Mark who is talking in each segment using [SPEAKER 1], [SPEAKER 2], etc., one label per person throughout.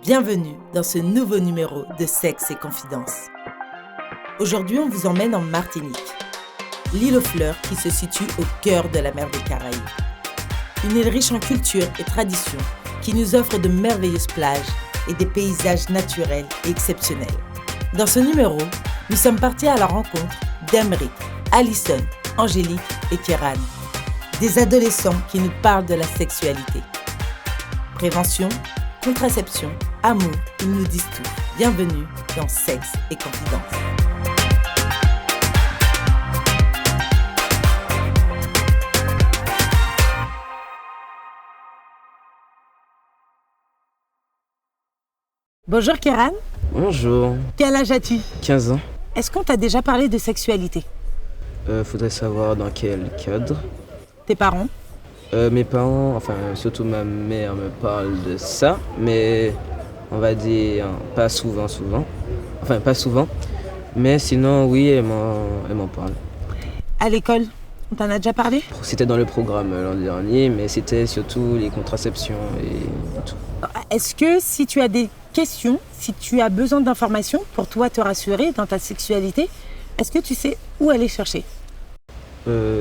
[SPEAKER 1] Bienvenue dans ce nouveau numéro de Sexe et Confidences. Aujourd'hui, on vous emmène en Martinique, l'île aux fleurs qui se situe au cœur de la mer des Caraïbes. Une île riche en culture et tradition qui nous offre de merveilleuses plages et des paysages naturels et exceptionnels. Dans ce numéro, nous sommes partis à la rencontre d'Emeric, Alison, Angélique et Kéran, des adolescents qui nous parlent de la sexualité. Prévention, contraception, amour, ils nous disent tout. Bienvenue dans Sexe et Confidences. Bonjour Kéran.
[SPEAKER 2] Bonjour.
[SPEAKER 1] Quel âge as-tu ?
[SPEAKER 2] 15 ans.
[SPEAKER 1] Est-ce qu'on t'a déjà parlé de sexualité ?
[SPEAKER 2] Faudrait savoir dans quel cadre.
[SPEAKER 1] Tes parents ?
[SPEAKER 2] Mes parents, enfin surtout ma mère me parle de ça, mais on va dire pas souvent. Enfin pas souvent, mais sinon oui, elle m'en parle.
[SPEAKER 1] À l'école, on t'en a déjà parlé ?
[SPEAKER 2] C'était dans le programme l'an dernier, mais c'était surtout les contraceptions et tout.
[SPEAKER 1] Est-ce que si tu as des questions, si tu as besoin d'informations pour toi te rassurer dans ta sexualité, est-ce que tu sais où aller chercher ?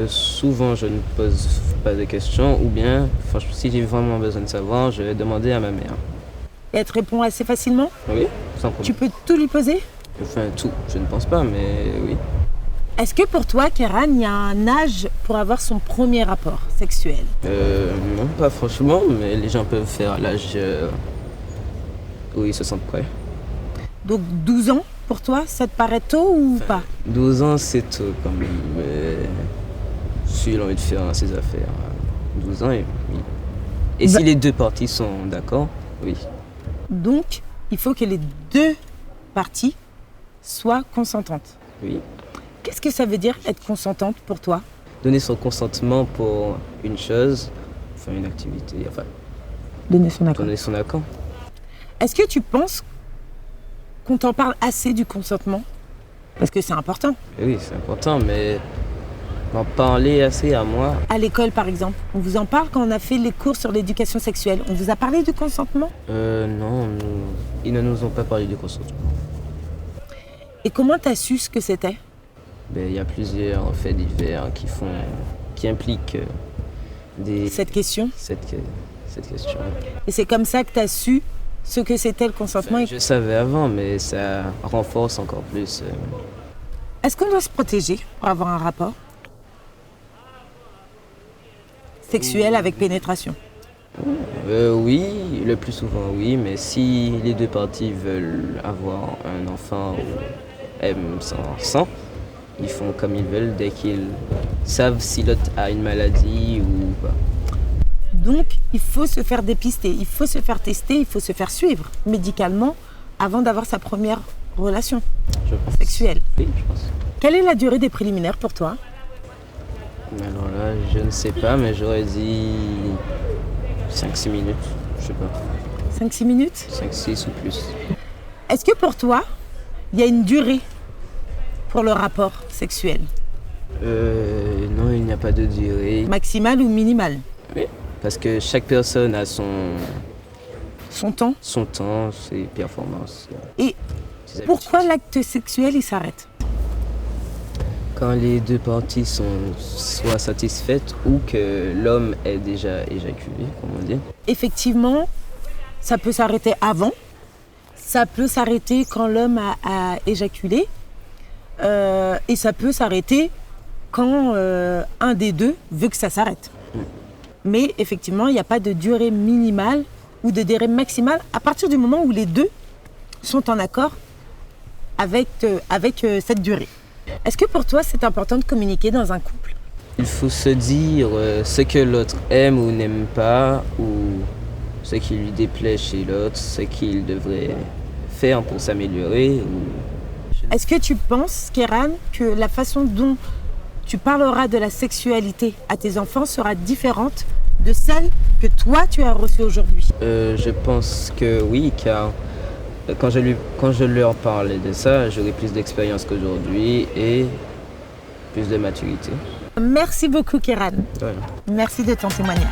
[SPEAKER 2] Souvent je ne pose pas de questions, ou bien si j'ai vraiment besoin de savoir, je vais demander à ma mère.
[SPEAKER 1] Et elle te répond assez facilement ?
[SPEAKER 2] Oui, sans problème.
[SPEAKER 1] Tu peux tout lui poser ?
[SPEAKER 2] Enfin tout, je ne pense pas, mais oui.
[SPEAKER 1] Est-ce que pour toi, Kéran, il y a un âge pour avoir son premier rapport sexuel ?
[SPEAKER 2] Non, pas franchement, mais les gens peuvent faire à l'âge où ils se sentent prêts.
[SPEAKER 1] Donc 12 ans, pour toi, ça te paraît tôt ou pas ?
[SPEAKER 2] 12 ans, c'est tôt quand même, mais si il a envie de faire ses affaires, 12 ans, oui. Et si les deux parties sont d'accord, oui.
[SPEAKER 1] Donc, il faut que les deux parties soient consentantes.
[SPEAKER 2] Oui.
[SPEAKER 1] Qu'est-ce que ça veut dire être consentante pour toi ?
[SPEAKER 2] Donner son consentement pour une chose, enfin une activité, enfin...
[SPEAKER 1] Donner son accord.
[SPEAKER 2] Donner son accord.
[SPEAKER 1] Est-ce que tu penses qu'on t'en parle assez du consentement ? Parce que c'est important.
[SPEAKER 2] Oui, c'est important, mais en parler assez à moi...
[SPEAKER 1] À l'école, par exemple, on vous en parle quand on a fait les cours sur l'éducation sexuelle. On vous a parlé du consentement ?
[SPEAKER 2] Non, ils ne nous ont pas parlé du consentement.
[SPEAKER 1] Et comment tu as su ce que c'était ?
[SPEAKER 2] Il y a plusieurs faits divers qui impliquent
[SPEAKER 1] cette question.
[SPEAKER 2] Cette question.
[SPEAKER 1] Et c'est comme ça que tu as su ce que c'était le consentement.
[SPEAKER 2] Je savais avant, mais ça renforce encore plus.
[SPEAKER 1] Est-ce qu'on doit se protéger pour avoir un rapport sexuel avec pénétration ?
[SPEAKER 2] Oui, le plus souvent oui, mais si les deux parties veulent avoir un enfant ou aiment son sang, ils font comme ils veulent dès qu'ils savent si l'autre a une maladie ou pas.
[SPEAKER 1] Donc, il faut se faire dépister, il faut se faire tester, il faut se faire suivre médicalement avant d'avoir sa première relation sexuelle.
[SPEAKER 2] Oui, je pense.
[SPEAKER 1] Quelle est la durée des préliminaires pour toi ?
[SPEAKER 2] Alors là, je ne sais pas, mais j'aurais dit 5-6 minutes, je sais pas.
[SPEAKER 1] 5-6 minutes ?
[SPEAKER 2] 5-6 ou plus.
[SPEAKER 1] Est-ce que pour toi, il y a une durée pour le rapport sexuel ?
[SPEAKER 2] Non, il n'y a pas de durée.
[SPEAKER 1] Maximale ou minimale ?
[SPEAKER 2] Oui, parce que chaque personne a son
[SPEAKER 1] temps,
[SPEAKER 2] ses performances.
[SPEAKER 1] Et pourquoi l'acte sexuel, il s'arrête ?
[SPEAKER 2] Quand les deux parties sont soit satisfaites ou que l'homme est déjà éjaculé, comme on dit.
[SPEAKER 1] Effectivement, ça peut s'arrêter avant. Ça peut s'arrêter quand l'homme a éjaculé. Et ça peut s'arrêter quand un des deux veut que ça s'arrête. Mais effectivement, il n'y a pas de durée minimale ou de durée maximale à partir du moment où les deux sont en accord avec cette durée. Est-ce que pour toi, c'est important de communiquer dans un couple ?
[SPEAKER 2] Il faut se dire ce que l'autre aime ou n'aime pas, ou ce qui lui déplaît chez l'autre, ce qu'il devrait faire pour s'améliorer.
[SPEAKER 1] Est-ce que tu penses, Kéran, que la façon dont tu parleras de la sexualité à tes enfants sera différente de celle que toi, tu as reçue aujourd'hui ?
[SPEAKER 2] Je pense que oui, car quand je leur parlais de ça, j'aurais plus d'expérience qu'aujourd'hui et plus de maturité.
[SPEAKER 1] Merci beaucoup, Kéran.
[SPEAKER 2] Ouais.
[SPEAKER 1] Merci de ton témoignage.